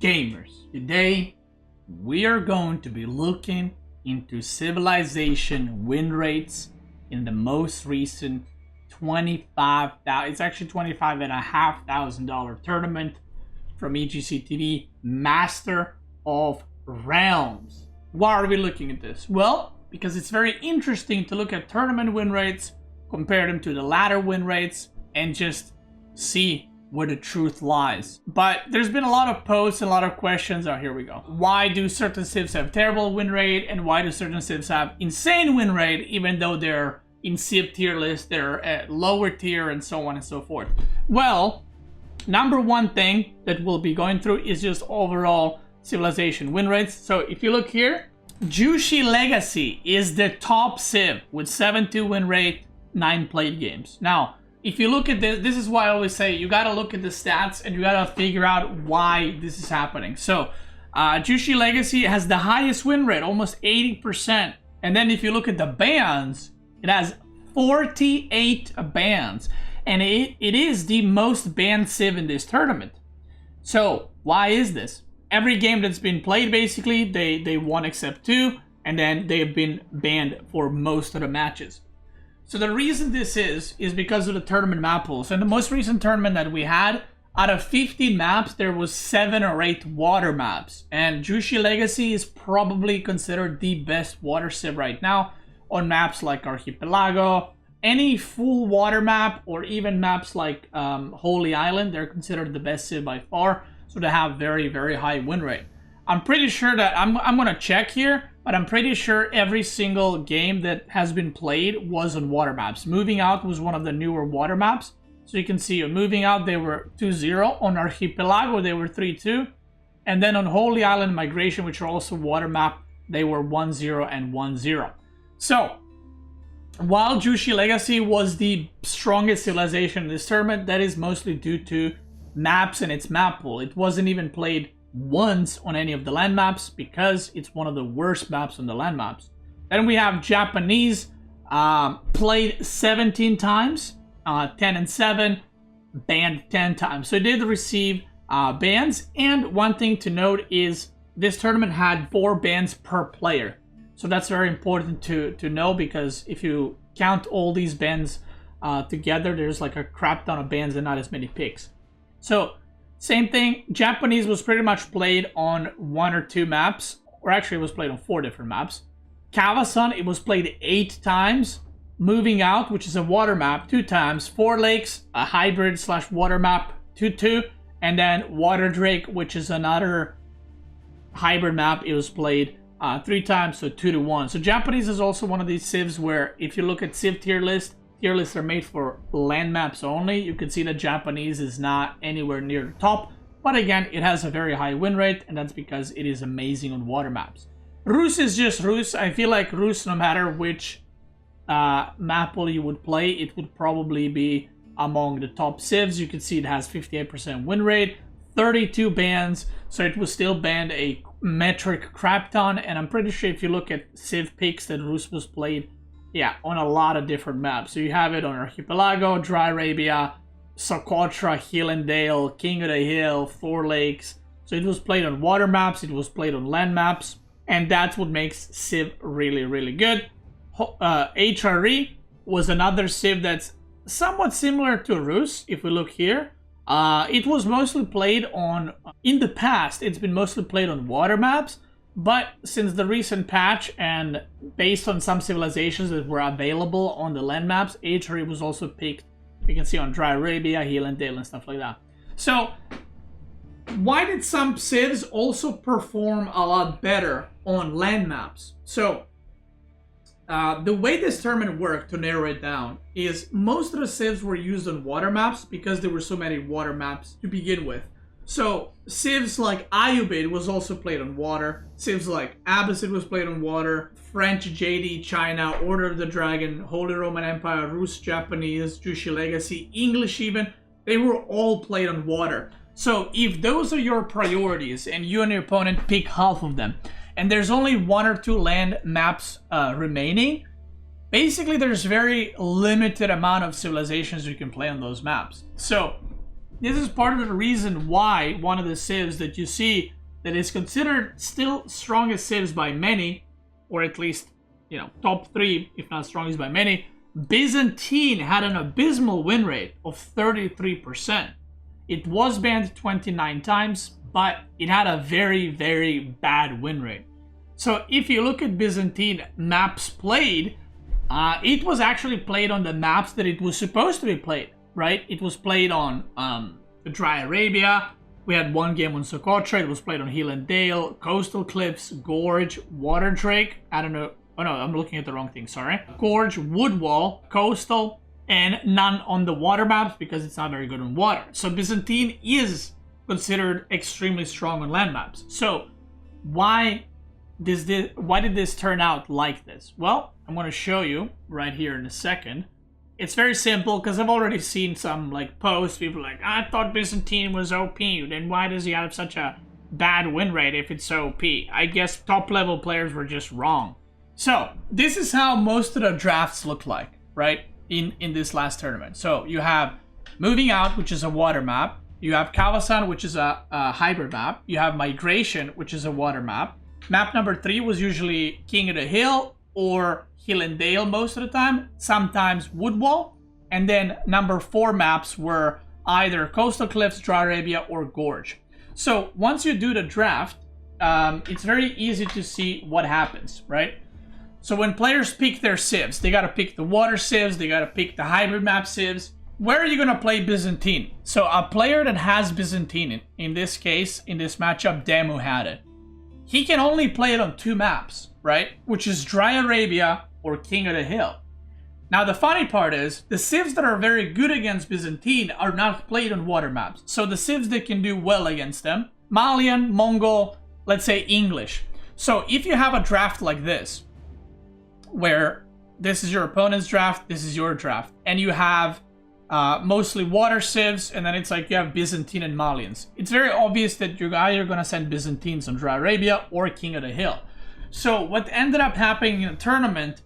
gamers? Today we are going to be looking into civilization win rates in the most recent it's actually $25,500 tournament from EGC TV, Master of Realms. Why are we looking at this? Well, because it's very interesting to look at tournament win rates, compare them to the ladder win rates, and just see where the truth lies. But there's been a lot of posts and a lot of questions. Oh, here we go. Why do certain civs have terrible win rate, and why do certain civs have insane win rate, even though they're in civ tier list, they're at lower tier, and so on and so forth? Well, number one thing that we'll be going through is just overall civilization win rates. So if you look here, Jushi Legacy is the top civ with 7-2 win rate, 9 played games. Now, if you look at this, this is why I always say you gotta look at the stats and you gotta figure out why this is happening. So, Jushi Legacy has the highest win rate, almost 80%. And then if you look at the bans, it has 48 bans. And it is the most banned civ in this tournament. So, why is this? Every game that's been played, basically, they won except 2. And then they have been banned for most of the matches. So the reason this is because of the tournament map pools. And the most recent tournament that we had, out of 15 maps, there was 7 or 8 water maps. And Jushi Legacy is probably considered the best water civ right now on maps like Archipelago. Any full water map, or even maps like Holy Island, they're considered the best civ by far. So they have very, very high win rate. I'm pretty sure that, I'm going to check here, but I'm pretty sure every single game that has been played was on water maps. Moving Out was one of the newer water maps. So you can see Moving Out, they were 2-0. On Archipelago, they were 3-2. And then on Holy Island Migration, which are also water map, they were 1-0 and 1-0. So, while Jushi Legacy was the strongest civilization in this tournament, that is mostly due to maps and its map pool. It wasn't even played once on any of the land maps because it's one of the worst maps on the land maps. Then we have Japanese, played 17 times, 10 and 7, banned 10 times. So it did receive bans. And one thing to note is this tournament had 4 bans per player. So that's very important to know, because if you count all these bans together, there's like a crap ton of bans and not as many picks. So same thing, Japanese was pretty much played on 1 or 2 maps, or actually it was played on 4 different maps. Kawasan, it was played 8 times. Moving Out, which is a water map, 2 times. Four Lakes, a hybrid / water map, 2-2. And then Water Drake, which is another hybrid map, it was played 3 times, so 2-1. So Japanese is also one of these civs where if you look at civ tier lists are made for land maps only. You can see that Japanese is not anywhere near the top. But again, it has a very high win rate, and that's because it is amazing on water maps. Rus is just Rus. I feel like Rus, no matter which map pool you would play, it would probably be among the top civs. You can see it has 58% win rate, 32 bans, so it was still banned a metric crap ton. And I'm pretty sure if you look at civ picks that Rus was played, yeah, on a lot of different maps. So you have it on Archipelago, Dry Arabia, Socotra, Hill and Dale, King of the Hill, Four Lakes. So it was played on water maps, it was played on land maps, and that's what makes civ really, really good. HRE was another civ that's somewhat similar to Rus. If we look here, it was mostly played on, in the past, it's been mostly played on water maps. But since the recent patch, and based on some civilizations that were available on the land maps, HRE was also picked. You can see on Dry Arabia, Hill and Dale, and stuff like that. So, why did some civs also perform a lot better on land maps? So, the way this tournament worked, to narrow it down, is most of the civs were used on water maps because there were so many water maps to begin with. So, civs like Ayubid was also played on water. Civs like Abbasid was played on water. French, JD, China, Order of the Dragon, Holy Roman Empire, Rus, Japanese, Jushi Legacy, English even, they were all played on water. So, if those are your priorities and you and your opponent pick half of them, and there's only 1 or 2 land maps remaining, basically there's very limited amount of civilizations you can play on those maps. So, this is part of the reason why one of the civs that you see that is considered still strongest civs by many, or at least, you know, top 3, if not strongest by many, Byzantine had an abysmal win rate of 33%. It was banned 29 times, but it had a very, very bad win rate. So if you look at Byzantine maps played, it was actually played on the maps that it was supposed to be played, right? It was played on Dry Arabia. We had one game on Socotra. It was played on Hill and Dale, Coastal Cliffs, Gorge, Water Drake. I don't know. Oh no, I'm looking at the wrong thing, sorry. Gorge, Woodwall, Coastal, and none on the water maps because it's not very good on water. So Byzantine is considered extremely strong on land maps. So why did this turn out like this? Well, I'm going to show you right here in a second. It's very simple because I've already seen some like posts. People are like, I thought Byzantine was OP. Then why does he have such a bad win rate if it's so OP? I guess top level players were just wrong. So this is how most of the drafts look like, right? In this last tournament. So you have Moving Out, which is a water map. You have Kawasan, which is a hybrid map. You have Migration, which is a water map. Map number 3 was usually King of the Hill or Hill and Dale most of the time, sometimes Woodwall. And then number 4 maps were either Coastal Cliffs, Dry Arabia, or Gorge. So once you do the draft, it's very easy to see what happens, right? So when players pick their civs, they got to pick the water civs, they got to pick the hybrid map civs. Where are you going to play Byzantine? So a player that has Byzantine, in this case, in this matchup, Demu had it. He can only play it on 2 maps, right? Which is Dry Arabia or King of the Hill. Now the funny part is, the civs that are very good against Byzantine are not played on water maps. So the civs that can do well against them, Malian, Mongol, let's say English. So if you have a draft like this, where this is your opponent's draft, this is your draft, and you have mostly water civs, and then it's like you have Byzantine and Malians. It's very obvious that you're either going to send Byzantines on Dry Arabia or King of the Hill. So what ended up happening in the tournament,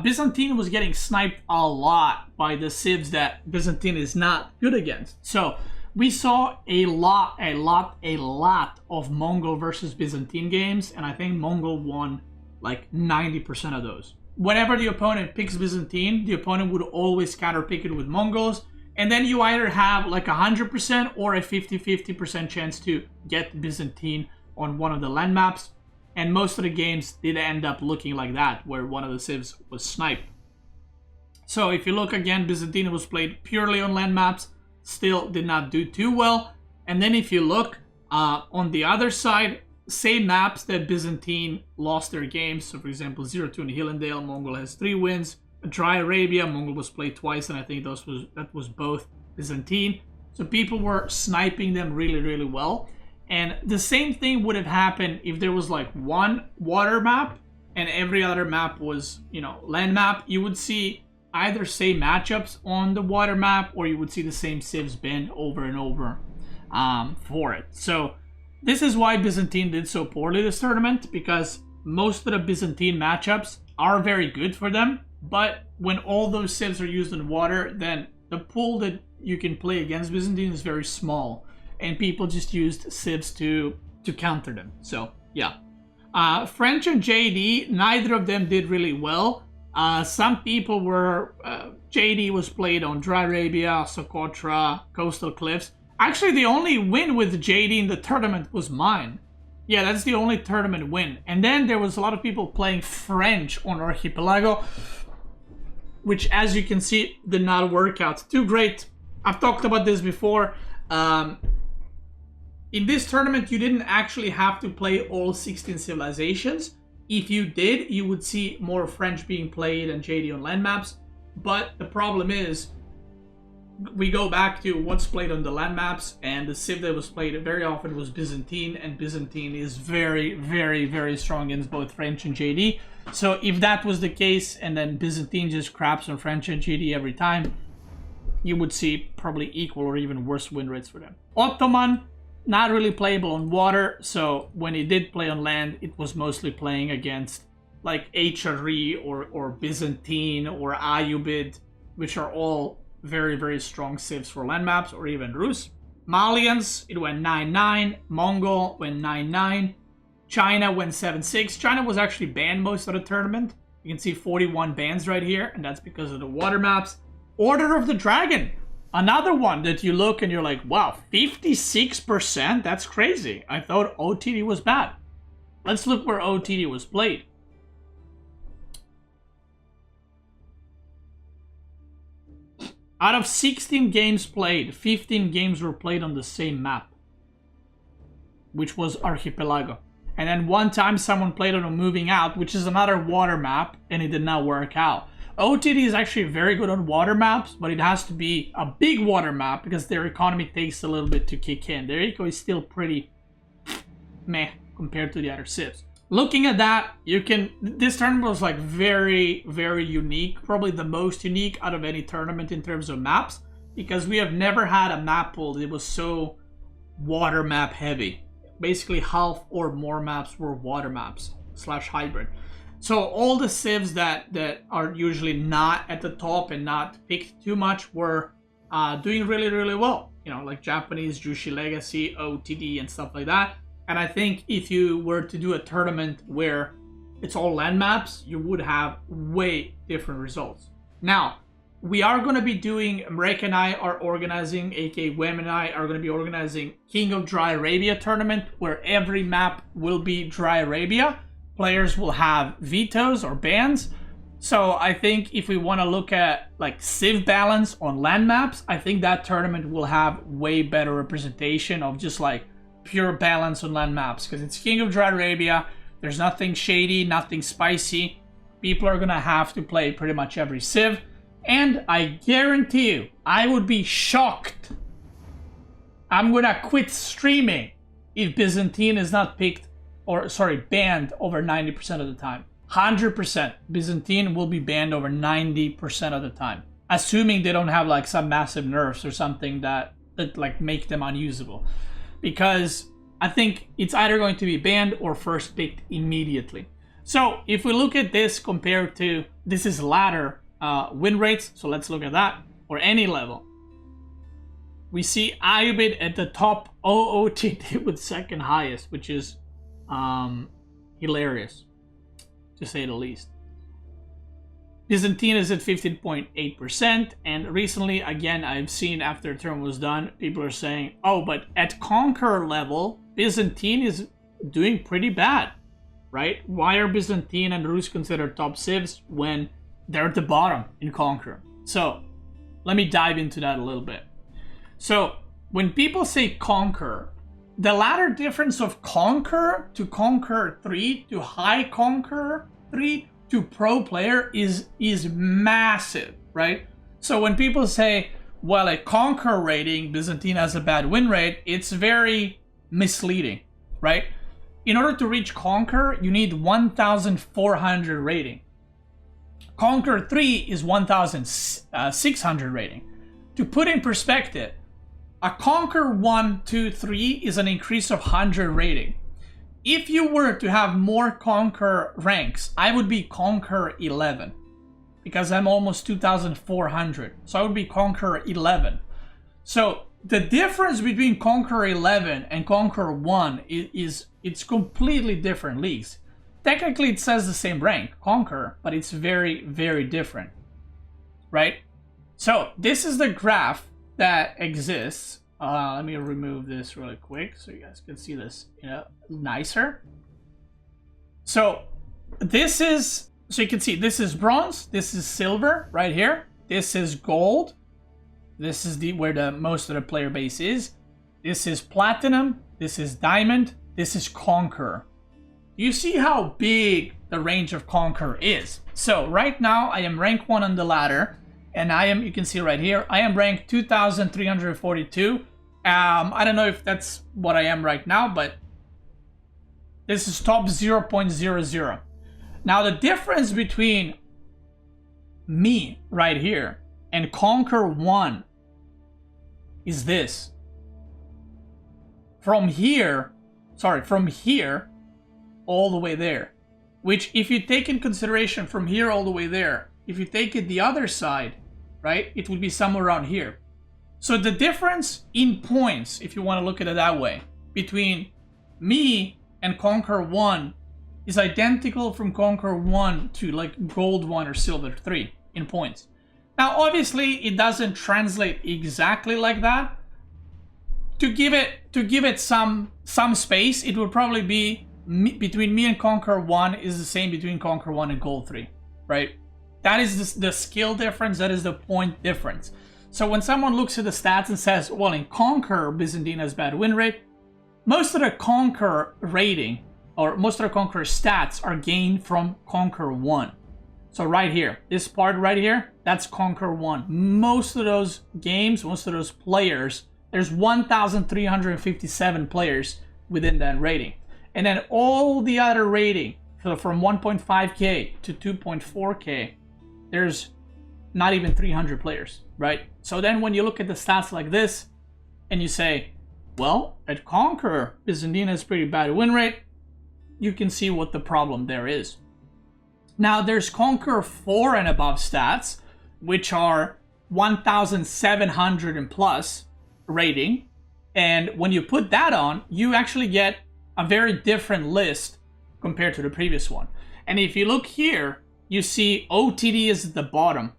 Byzantine was getting sniped a lot by the civs that Byzantine is not good against. So we saw a lot of Mongol versus Byzantine games, and I think Mongol won like 90% of those. Whenever the opponent picks Byzantine, the opponent would always counterpick it with Mongols, and then you either have like 100% or a 50-50% chance to get Byzantine on one of the land maps, and most of the games did end up looking like that, where one of the civs was sniped. So if you look again, Byzantine was played purely on land maps, still did not do too well, and then if you look on the other side, same maps that Byzantine lost their games. So for example, 0-2 in Hillendale, Mongol has 3 wins. Dry Arabia, Mongol was played twice, and I think that was both Byzantine. So people were sniping them really well. And the same thing would have happened if there was like one water map and every other map was, you know, land map. You would see either same matchups on the water map, or you would see the same civs banned over and over for it. So this is why Byzantine did so poorly this tournament, because most of the Byzantine matchups are very good for them, but when all those civs are used in water, then the pool that you can play against Byzantine is very small, and people just used civs to counter them. So yeah, French and JD, neither of them did really well. Some people were JD was played on Dry Arabia, Socotra, Coastal Cliffs. Actually, the only win with JD in the tournament was mine. Yeah, that's the only tournament win. And then there was a lot of people playing French on Archipelago, which, as you can see, did not work out too great. I've talked about this before. In this tournament, you didn't actually have to play all 16 civilizations. If you did, you would see more French being played and JD on land maps. But the problem is, we go back to what's played on the land maps, and the civ that was played very often was Byzantine, and Byzantine is very strong against both French and JD. So if that was the case, and then Byzantine just craps on French and JD every time, you would see probably equal or even worse win rates for them. Ottoman, not really playable on water, so when he did play on land, it was mostly playing against like HRE or Byzantine or Ayubid, which are all very strong civs for land maps, or even Rus. Malians, it went 9-9. Mongol went 9-9. China went 7-6. China was actually banned most of the tournament. You can see 41 bans right here, and that's because of the water maps. Order of the Dragon, another one that you look and you're like, wow, 56%? That's crazy. I thought OTD was bad. Let's look where OTD was played. Out of 16 games played, 15 games were played on the same map, which was Archipelago. And then one time someone played on a Moving Out, which is another water map, and it did not work out. OTD is actually very good on water maps, but it has to be a big water map because their economy takes a little bit to kick in. Their eco is still pretty meh compared to the other civs. Looking at that, you can... This tournament was like very, very unique. Probably the most unique out of any tournament in terms of maps, because we have never had a map pool that was so water map heavy. Basically half or more maps were water maps / hybrid. So all the civs that are usually not at the top and not picked too much were doing really, really well. You know, like Japanese, Jushi Legacy, OTD, and stuff like that. And I think if you were to do a tournament where it's all land maps, you would have way different results. Now, we are going to be doing, Mrek and I are organizing, aka Wem and I are going to be organizing King of Dry Arabia tournament, where every map will be Dry Arabia. Players will have vetoes or bans. So I think if we want to look at like civ balance on land maps, I think that tournament will have way better representation of just like pure balance on land maps, because it's King of Dry Arabia. There's nothing shady, nothing spicy. People are going to have to play pretty much every civ. And I guarantee you, I would be shocked. I'm gonna quit streaming if Byzantine is not picked, or sorry, banned over 90% of the time. 100%. Byzantine will be banned over 90% of the time. Assuming they don't have like some massive nerfs or something that like make them unusable. Because I think it's either going to be banned or first picked immediately. So if we look at this compared to, this is ladder, win rates, so let's look at that, or any level. We see Ayubid at the top, OOTD with second highest, which is hilarious, to say the least. Byzantine is at 15.8%, and recently, again, I've seen after the term was done, people are saying, oh, but at Conqueror level, Byzantine is doing pretty bad, right? Why are Byzantine and Rus considered top civs when they're at the bottom in Conqueror? So let me dive into that a little bit. So when people say Conqueror, the ladder difference of Conqueror to Conqueror 3 to High Conqueror 3 to Pro Player is massive, right? So when people say, well, at Conqueror rating, Byzantine has a bad win rate, it's very misleading, right? In order to reach Conqueror, you need 1,400 rating. Conqueror 3 is 1,600 rating. To put in perspective, a Conqueror 1, 2, 3 is an increase of 100 rating. If you were to have more Conqueror ranks, I would be Conqueror 11. Because I'm almost 2,400. So I would be Conqueror 11. So the difference between Conqueror 11 and Conqueror 1 is it's completely different leagues. Technically, it says the same rank, Conqueror, but it's very, very different, right? So this is the graph that exists. Let me remove this really quick so you guys can see this, nicer. So this is, so you can see this is bronze, this is silver right here, this is gold, this is where the most of the player base is. This is platinum, this is diamond, this is Conqueror. You see how big the range of Conqueror is. So right now I am rank 1 on the ladder, and I am, you can see right here, I am ranked 2,342. I don't know if that's what I am right now, but this is top 0.00. Now the difference between me right here and Conqueror 1 is this. From here all the way there, which if you take in consideration from here all the way there, if you take it the other side, right, it would be somewhere around here. So the difference in points, if you want to look at it that way, between me and Conquer 1 is identical from Conquer 1 to like Gold 1 or Silver 3 in points. Now, obviously, it doesn't translate exactly like that. To give it some space, it would probably be between me and Conquer 1 is the same between Conquer 1 and Gold 3, right? That is the skill difference. That is the point difference. So when someone looks at the stats and says, well, in Conquer, Byzantine has bad win rate, most of the Conquer rating, or most of the Conquer stats are gained from Conquer 1. So right here, this part right here, that's Conquer 1. Most of those games, most of those players, there's 1,357 players within that rating. And then all the other rating, so from 1.5K to 2.4K, there's not even 300 players, right? So then when you look at the stats like this, and you say, well, at Conquer, Byzantine has pretty bad win rate, you can see what the problem there is. Now there's Conquer 4 and above stats, which are 1,700 and plus rating. And when you put that on, you actually get a very different list compared to the previous one. And if you look here, you see OTD is at the bottom.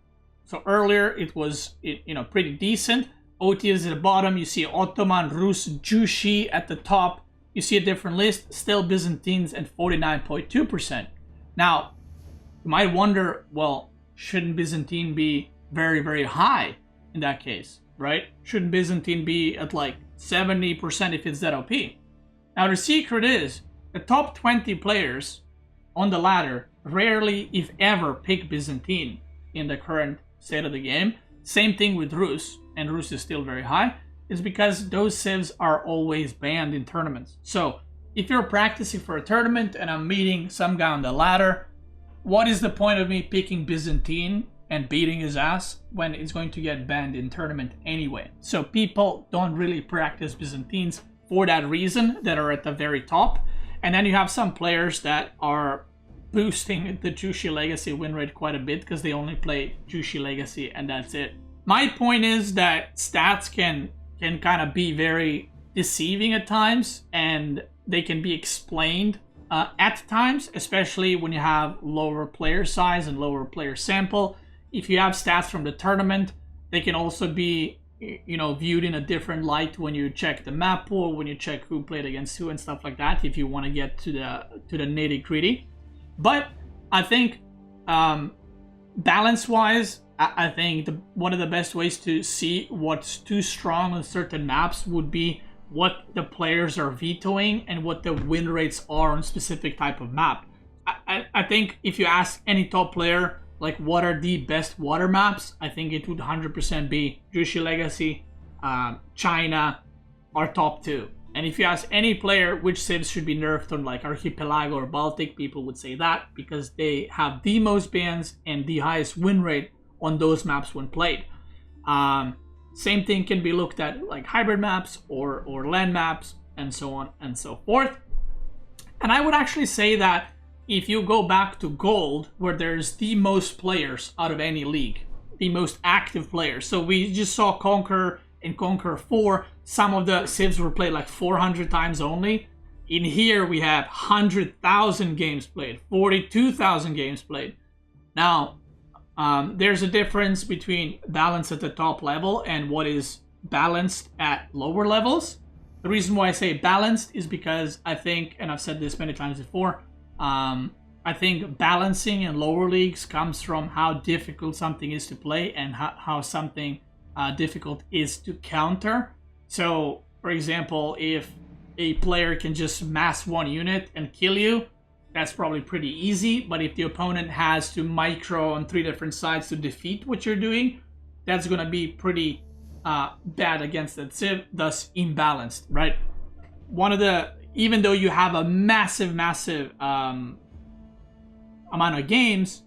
So earlier it was, pretty decent. OT is at the bottom. You see Ottoman, Rus, Jushi at the top. You see a different list. Still Byzantines at 49.2%. Now, you might wonder, well, shouldn't Byzantine be very, very high in that case, right? Shouldn't Byzantine be at like 70% if it's that OP? Now, the secret is the top 20 players on the ladder rarely, if ever, pick Byzantine in the current state of the game. Same thing with Rus, and Rus is still very high, is because those civs are always banned in tournaments. So if you're practicing for a tournament and I'm meeting some guy on the ladder, what is the point of me picking Byzantine and beating his ass when it's going to get banned in tournament anyway? So people don't really practice Byzantines for that reason, that are at the very top. And then you have some players that are boosting the Jushi Legacy win rate quite a bit because they only play Jushi Legacy and that's it. My point is that stats can kind of be very deceiving at times, and they can be explained at times, especially when you have lower player size and lower player sample. If you have stats from the tournament, they can also be viewed in a different light when you check the map pool, when you check who played against who and stuff like that, if you want to get to the nitty-gritty. But I think balance-wise, I think one of the best ways to see what's too strong on certain maps would be what the players are vetoing and what the win rates are on specific type of map. I think if you ask any top player, like, what are the best water maps, I think it would 100% be Jushi Legacy, China, are top two. And if you ask any player which civs should be nerfed on like Archipelago or Baltic, people would say that because they have the most bans and the highest win rate on those maps when played. Same thing can be looked at like hybrid maps or land maps and so on and so forth. And I would actually say that if you go back to Gold, where there's the most players out of any league, the most active players. So we just saw Conquer and Conquer 4. Some of the civs were played like 400 times only. In here we have 100,000 games played, 42,000 games played. Now, there's a difference between balance at the top level and what is balanced at lower levels. The reason why I say balanced is because I think, and I've said this many times before, I think balancing in lower leagues comes from how difficult something is to play and how something difficult is to counter. So, for example, if a player can just mass one unit and kill you, that's probably pretty easy. But if the opponent has to micro on 3 different sides to defeat what you're doing, that's going to be pretty bad against that civ, thus imbalanced, right? Even though you have a massive amount of games,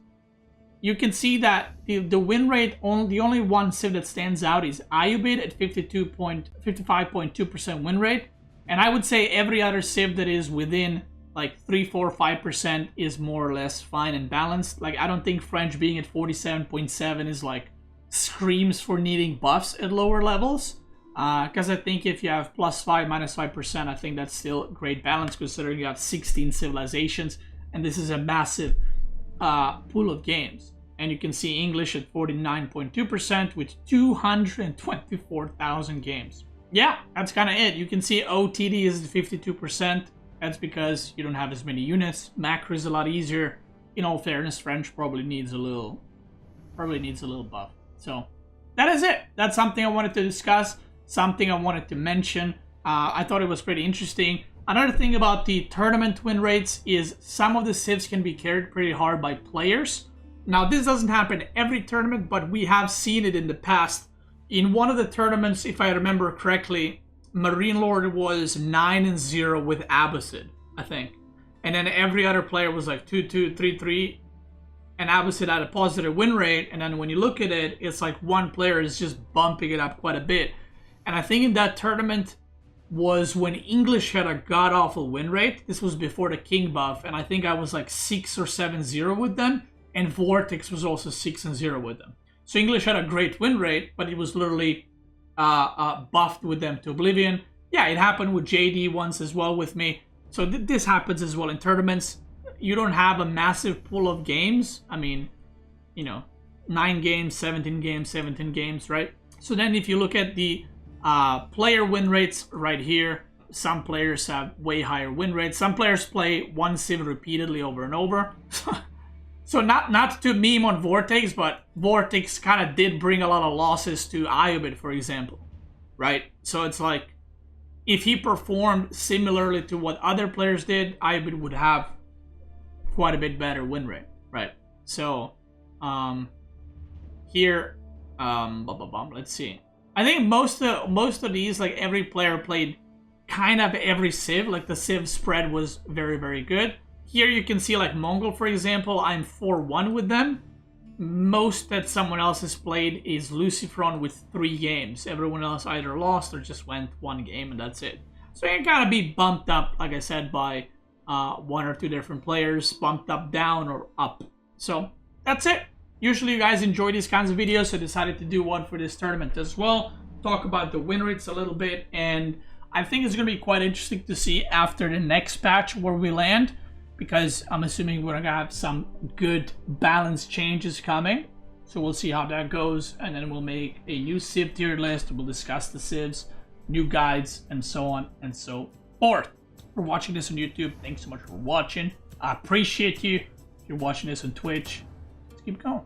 you can see that the win rate, the only one civ that stands out is Ayubid at 55.2% win rate. And I would say every other civ that is within like 3, 4, 5% is more or less fine and balanced. Like, I don't think French being at 47.7 is like screams for needing buffs at lower levels. Because I think if you have +5, -5%, I think that's still great balance considering you have 16 civilizations. And this is a massive pool of games. And you can see English at 49.2% with 224,000 games. Yeah, that's kind of it. You can see OTD is 52%. That's because you don't have as many units. Macro is a lot easier. In all fairness, French probably needs a little buff. So that is it. That's something I wanted to discuss. Something I wanted to mention. I thought it was pretty interesting. Another thing about the tournament win rates is some of the civs can be carried pretty hard by players. Now, this doesn't happen every tournament, but we have seen it in the past. In one of the tournaments, if I remember correctly, Marine Lord was 9-0 with Abbasid, I think. And then every other player was like 2-2, 3-3. And Abbasid had a positive win rate. And then when you look at it, it's like one player is just bumping it up quite a bit. And I think in that tournament was when English had a god-awful win rate. This was before the King buff. And I think I was like 6 or 7-0 with them. And Vortex was also 6-0 with them. So English had a great win rate, but it was literally buffed with them to oblivion. Yeah, it happened with JD once as well with me. So this happens as well in tournaments. You don't have a massive pool of games. I mean, you know, 9 games, 17 games, 17 games, right? So then if you look at the player win rates right here, some players have way higher win rates. Some players play one civ repeatedly over and over. So not to meme on Vortex, but Vortex kind of did bring a lot of losses to Iobid, for example, right? So it's like, if he performed similarly to what other players did, Iobid would have quite a bit better win rate, right? So here, let's see. I think most of these, like every player played kind of every civ. Like the civ spread was very, very good. Here you can see like Mongol, for example, I'm 4-1 with them. Most that someone else has played is Lucifron with 3 games. Everyone else either lost or just went 1 game and that's it. So you can kind of be bumped up, like I said, by 1 or 2 different players, bumped up, down, or up. So that's it. Usually you guys enjoy these kinds of videos, so I decided to do one for this tournament as well. Talk about the win rates a little bit, and I think it's going to be quite interesting to see after the next patch where we land, because I'm assuming we're going to have some good balance changes coming. So we'll see how that goes, and then we'll make a new civ tier list. We'll discuss the civs, new guides, and so on and so forth. For watching this on YouTube, thanks so much for watching. I appreciate you. If you're watching this on Twitch, let's keep going.